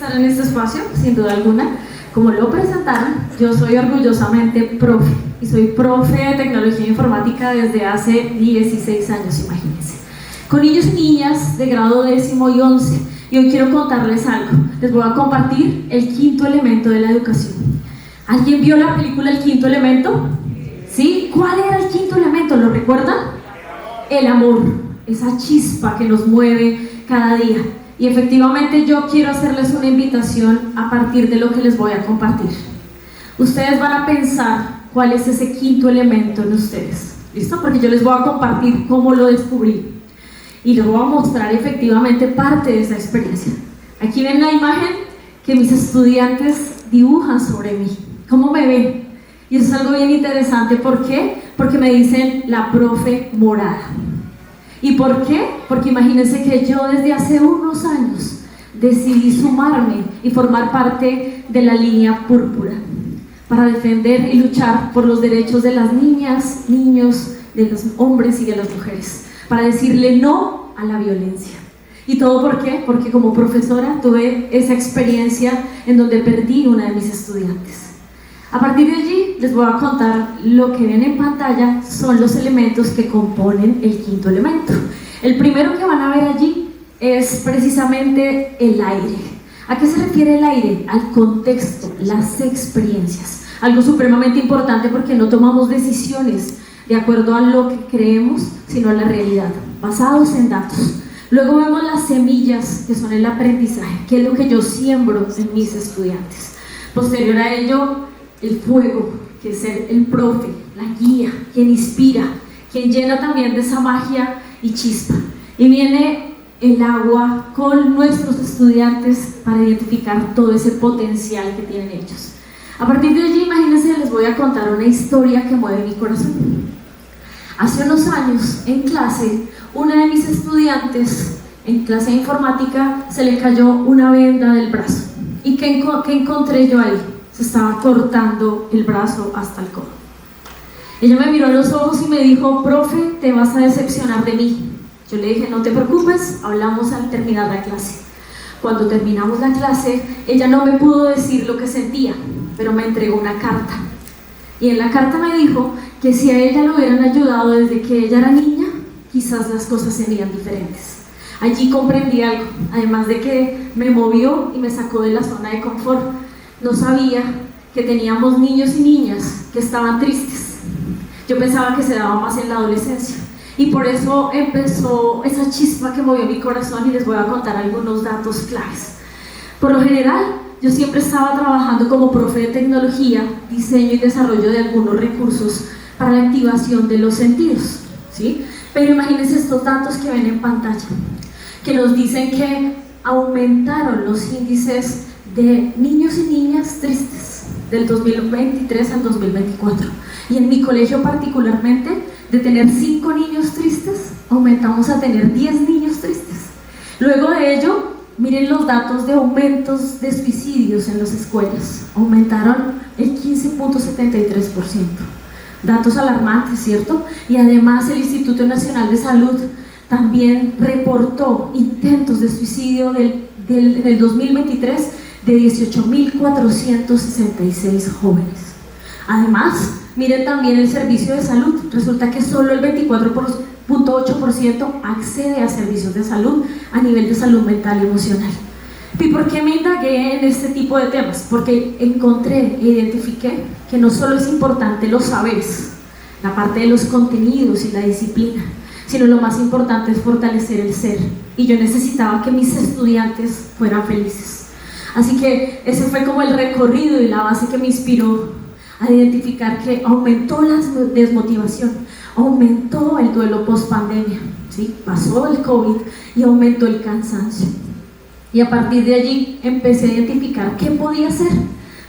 estar en este espacio, sin duda alguna. Como lo presentaron, yo soy orgullosamente profe, y soy profe de tecnología e informática desde hace 16 años, imagínense. Con niños y niñas de grado 10º y 11, y hoy quiero contarles algo. Les voy a compartir el quinto elemento de la educación. ¿Alguien vio la película El Quinto Elemento? ¿Sí? ¿Cuál era el quinto elemento? ¿Lo recuerdan? El amor, esa chispa que nos mueve cada día. Y efectivamente yo quiero hacerles una invitación a partir de lo que les voy a compartir. Ustedes van a pensar cuál es ese quinto elemento en ustedes. ¿Listo? Porque yo les voy a compartir cómo lo descubrí. Y les voy a mostrar efectivamente parte de esa experiencia. Aquí ven la imagen que mis estudiantes dibujan sobre mí. ¿Cómo me ven? Y eso es algo bien interesante. ¿Por qué? Porque me dicen la profe morada. ¿Y por qué? Porque imagínense que yo desde hace unos años decidí sumarme y formar parte de la línea púrpura para defender y luchar por los derechos de las niñas, niños, de los hombres y de las mujeres, para decirle no a la violencia. ¿Y todo por qué? Porque como profesora tuve esa experiencia en donde perdí una de mis estudiantes. A partir de allí les voy a contar lo que ven en pantalla son los elementos que componen el quinto elemento. El primero que van a ver allí es precisamente el aire. ¿A qué se refiere el aire? Al contexto, las experiencias. Algo supremamente importante porque no tomamos decisiones de acuerdo a lo que creemos, sino a la realidad, basados en datos. Luego vemos las semillas, que son el aprendizaje, que es lo que yo siembro en mis estudiantes. Posterior a ello, el fuego, que es el profe, la guía, quien inspira, quien llena también de esa magia y chispa. Y viene el agua con nuestros estudiantes para identificar todo ese potencial que tienen ellos. A partir de allí, imagínense, les voy a contar una historia que mueve mi corazón. Hace unos años, en clase, una de mis estudiantes, en clase de informática, se le cayó una venda del brazo. ¿Y qué encontré yo ahí? Se estaba cortando el brazo hasta el codo. Ella me miró a los ojos y me dijo: profe, te vas a decepcionar de mí. Yo le dije: no te preocupes, hablamos al terminar la clase. Cuando terminamos la clase, ella no me pudo decir lo que sentía, pero me entregó una carta. Y en la carta me dijo que si a ella lo hubieran ayudado desde que ella era niña, quizás las cosas serían diferentes. Allí comprendí algo, además de que me movió y me sacó de la zona de confort. No sabía que teníamos niños y niñas que estaban tristes. Yo pensaba que se daba más en la adolescencia. Y por eso empezó esa chispa que movió mi corazón y les voy a contar algunos datos claves. Por lo general, yo siempre estaba trabajando como profe de tecnología, diseño y desarrollo de algunos recursos para la activación de los sentidos, ¿sí? Pero imagínense estos datos que ven en pantalla, que nos dicen que aumentaron los índices de niños y niñas tristes del 2023 al 2024. Y en mi colegio particularmente, de tener 5 niños tristes, aumentamos a tener 10 niños tristes. Luego de ello, miren los datos de aumentos de suicidios en las escuelas. Aumentaron el 15.73%. Datos alarmantes, ¿cierto? Y además el Instituto Nacional de Salud también reportó intentos de suicidio del 2023 de 18.466 jóvenes. Además, miren también el servicio de salud. Resulta que solo el 24.8% accede a servicios de salud a nivel de salud mental y emocional. ¿Y por qué me indagué en este tipo de temas? Porque encontré e identifiqué que no solo es importante los saberes, la parte de los contenidos y la disciplina, sino lo más importante es fortalecer el ser. Y yo necesitaba que mis estudiantes fueran felices. Así que ese fue como el recorrido y la base que me inspiró a identificar que aumentó la desmotivación, aumentó el duelo post-pandemia, ¿sí? Pasó el COVID y aumentó el cansancio. Y a partir de allí empecé a identificar qué podía hacer,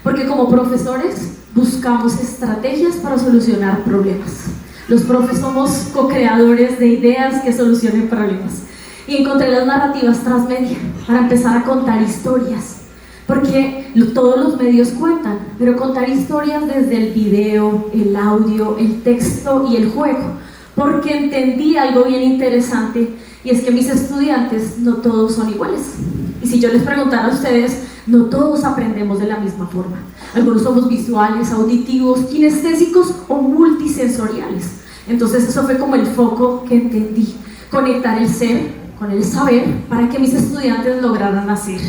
porque como profesores buscamos estrategias para solucionar problemas. Los profes somos co-creadores de ideas que solucionen problemas. Y encontré las narrativas transmedia para empezar a contar historias. Porque todos los medios cuentan, pero contar historias desde el video, el audio, el texto y el juego. Porque entendí algo bien interesante, y es que mis estudiantes no todos son iguales. Y si yo les preguntara a ustedes, no todos aprendemos de la misma forma. Algunos somos visuales, auditivos, kinestésicos o multisensoriales. Entonces eso fue como el foco que entendí, conectar el ser con el saber para que mis estudiantes lograran hacer.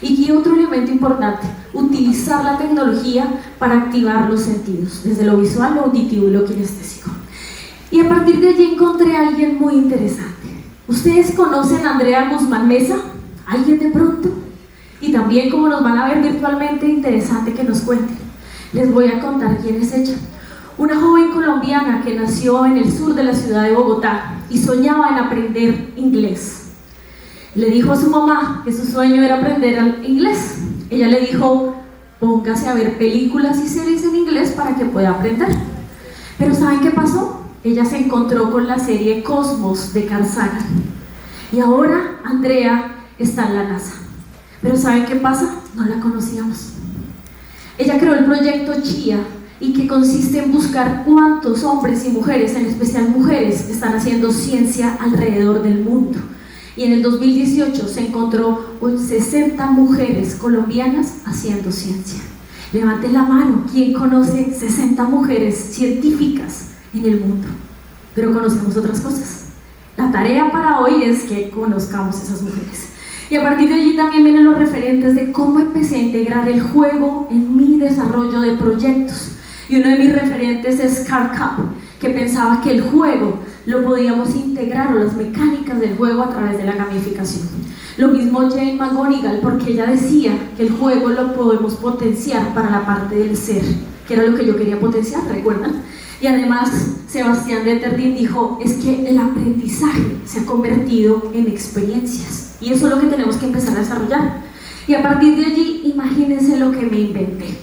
Y otro elemento importante, utilizar la tecnología para activar los sentidos, desde lo visual, lo auditivo y lo kinestésico. Y a partir de allí encontré a alguien muy interesante. ¿Ustedes conocen a Andrea Guzmán Mesa? ¿Alguien de pronto? Y también, como nos van a ver virtualmente, interesante que nos cuenten. Les voy a contar quién es ella. Una joven colombiana que nació en el sur de la ciudad de Bogotá y soñaba en aprender inglés. Le dijo a su mamá que su sueño era aprender inglés. Ella le dijo, póngase a ver películas y series en inglés para que pueda aprender. Pero ¿saben qué pasó? Ella se encontró con la serie Cosmos de Carl Sagan. Y ahora Andrea está en la NASA. Pero ¿saben qué pasa? No la conocíamos. Ella creó el proyecto Chia, y que consiste en buscar cuántos hombres y mujeres, en especial mujeres, están haciendo ciencia alrededor del mundo. Y en el 2018 se encontró con 60 mujeres colombianas haciendo ciencia. Levanten la mano, ¿quién conoce 60 mujeres científicas en el mundo? Pero conocemos otras cosas. La tarea para hoy es que conozcamos esas mujeres. Y a partir de allí también vienen los referentes de cómo empecé a integrar el juego en mi desarrollo de proyectos. Y uno de mis referentes es Carl Kapp, que pensaba que el juego lo podíamos integrar, o las mecánicas del juego, a través de la gamificación. Lo mismo Jane McGonigal, porque ella decía que el juego lo podemos potenciar para la parte del ser, que era lo que yo quería potenciar, ¿recuerdan? Y además Sebastián Detterding dijo, es que el aprendizaje se ha convertido en experiencias, y eso es lo que tenemos que empezar a desarrollar. Y a partir de allí, imagínense lo que me inventé.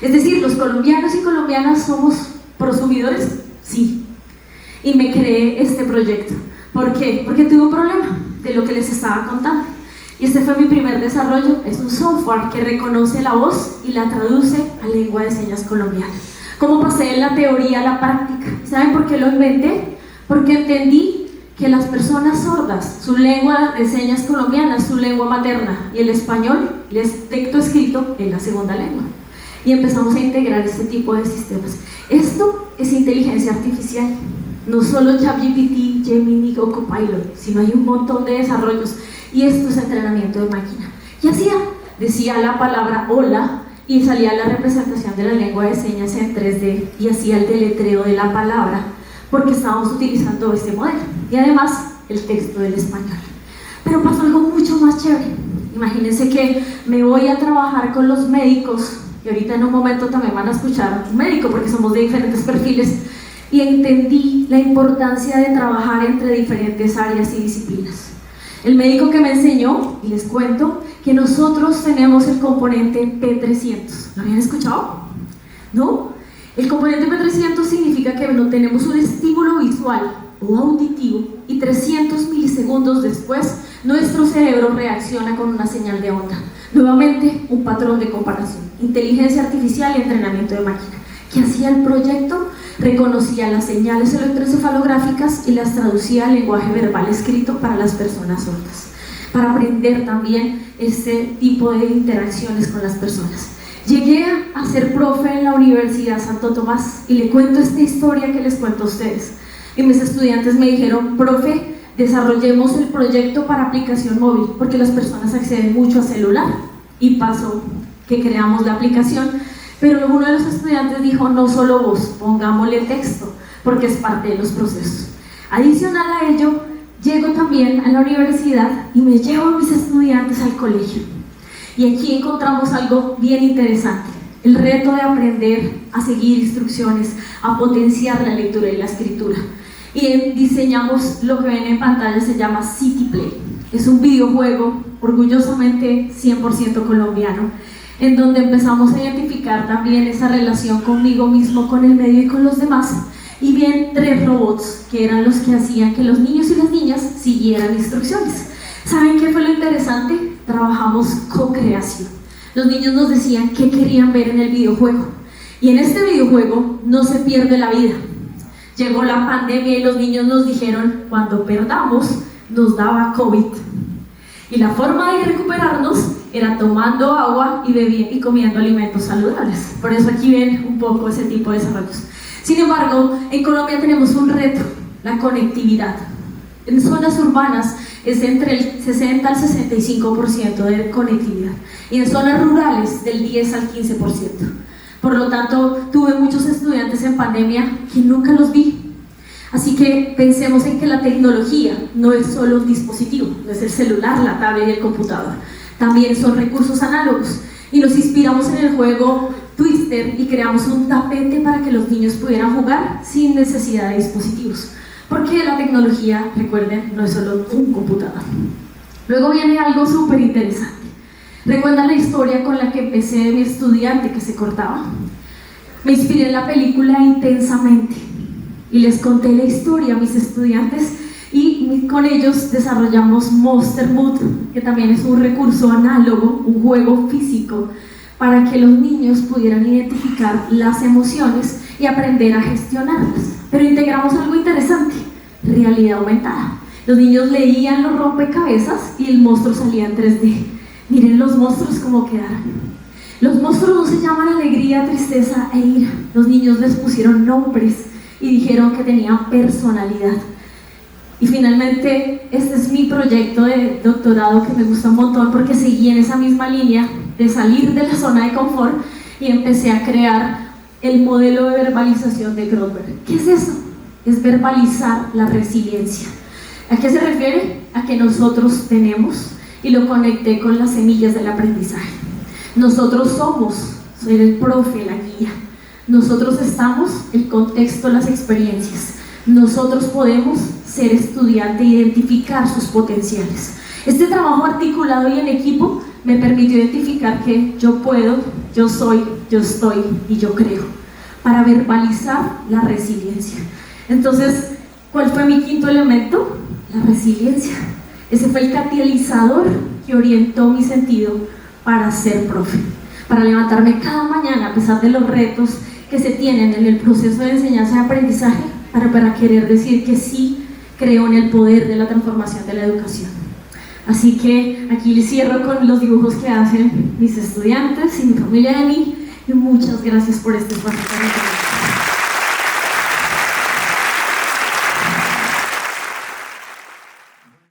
Es decir, los colombianos y colombianas somos prosumidores, sí. Y me creé este proyecto. ¿Por qué? Porque tuve un problema de lo que les estaba contando. Y este fue mi primer desarrollo. Es un software que reconoce la voz y la traduce a lengua de señas colombiana. ¿Cómo pasé de la teoría a la práctica? ¿Saben por qué lo inventé? Porque entendí que las personas sordas, su lengua de señas colombiana es su lengua materna, y el español les texto escrito en la segunda lengua. Y empezamos a integrar este tipo de sistemas. Esto es inteligencia artificial, no solo ChatGPT, Gemini o Copilot, sino hay un montón de desarrollos, y esto es entrenamiento de máquina. Y decía la palabra hola y salía la representación de la lengua de señas en 3D y hacía el deletreo de la palabra, porque estábamos utilizando este modelo, y además el texto del español. Pero pasó algo mucho más chévere. Imagínense que me voy a trabajar con los médicos, y ahorita en un momento también van a escuchar a un médico porque somos de diferentes perfiles, y entendí la importancia de trabajar entre diferentes áreas y disciplinas. El médico que me enseñó, y les cuento, que nosotros tenemos el componente P300. ¿Lo habían escuchado? ¿No? El componente P300 significa que no tenemos un estímulo visual o auditivo, y 300 milisegundos después nuestro cerebro reacciona con una señal de onda. Nuevamente, un patrón de comparación, inteligencia artificial y entrenamiento de máquina. ¿Qué hacía el proyecto? Reconocía las señales electroencefalográficas y las traducía al lenguaje verbal escrito para las personas sordas, para aprender también este tipo de interacciones con las personas. Llegué a ser profe en la Universidad Santo Tomás, y le cuento esta historia que les cuento a ustedes. Y mis estudiantes me dijeron, profe, desarrollemos el proyecto para aplicación móvil, porque las personas acceden mucho a celular. Y pasó que creamos la aplicación, pero uno de los estudiantes dijo, no solo voz, pongámosle texto, porque es parte de los procesos. Adicional a ello, llego también a la universidad y me llevo a mis estudiantes al colegio. Y aquí encontramos algo bien interesante, el reto de aprender a seguir instrucciones, a potenciar la lectura y la escritura. Y diseñamos lo que ven en pantalla, se llama City Play. Es un videojuego orgullosamente 100% colombiano, en donde empezamos a identificar también esa relación conmigo mismo, con el medio y con los demás. Y bien, 3 robots que eran los que hacían que los niños y las niñas siguieran instrucciones. ¿Saben qué fue lo interesante? Trabajamos co-creación. Los niños nos decían qué querían ver en el videojuego, y en este videojuego no se pierde la vida. Llegó la pandemia y los niños nos dijeron, cuando perdamos, nos daba COVID. Y la forma de recuperarnos era tomando agua y bebiendo y comiendo alimentos saludables. Por eso aquí ven un poco ese tipo de desarrollos. Sin embargo, en Colombia tenemos un reto, la conectividad. En zonas urbanas es entre el 60 al 65% de conectividad y en zonas rurales del 10 al 15%. Por lo tanto, tuve muchos estudiantes en pandemia que nunca los vi. Así que pensemos en que la tecnología no es solo un dispositivo, no es el celular, la tablet y el computador. También son recursos análogos y nos inspiramos en el juego Twister y creamos un tapete para que los niños pudieran jugar sin necesidad de dispositivos. Porque la tecnología, recuerden, no es solo un computador. Luego viene algo súper interesante. ¿Recuerdan la historia con la que empecé de mi estudiante que se cortaba? Me inspiré en la película Intensamente y les conté la historia a mis estudiantes y con ellos desarrollamos Monster Mood, que también es un recurso análogo, un juego físico, para que los niños pudieran identificar las emociones y aprender a gestionarlas. Pero integramos algo interesante, realidad aumentada. Los niños leían los rompecabezas y el monstruo salía en 3D. Miren los monstruos cómo quedaron. Los monstruos no se llaman alegría, tristeza e ira. Los niños les pusieron nombres y dijeron que tenían personalidad. Y finalmente, este es mi proyecto de doctorado que me gusta un montón porque seguí en esa misma línea de salir de la zona de confort y empecé a crear el modelo de verbalización de Grothberg. ¿Qué es eso? Es verbalizar la resiliencia. ¿A qué se refiere? A que nosotros tenemos, y lo conecté con las semillas del aprendizaje. Nosotros somos, soy el profe, la guía. Nosotros estamos, el contexto, las experiencias. Nosotros podemos ser estudiante e identificar sus potenciales. Este trabajo articulado y en equipo me permitió identificar que yo puedo, yo soy, yo estoy y yo creo, para verbalizar la resiliencia. Entonces, ¿cuál fue mi quinto elemento? La resiliencia. Ese fue el catalizador que orientó mi sentido para ser profe, para levantarme cada mañana a pesar de los retos que se tienen en el proceso de enseñanza y aprendizaje, para querer decir que sí creo en el poder de la transformación de la educación. Así que aquí les cierro con los dibujos que hacen mis estudiantes y mi familia de mí, y muchas gracias por este espacio.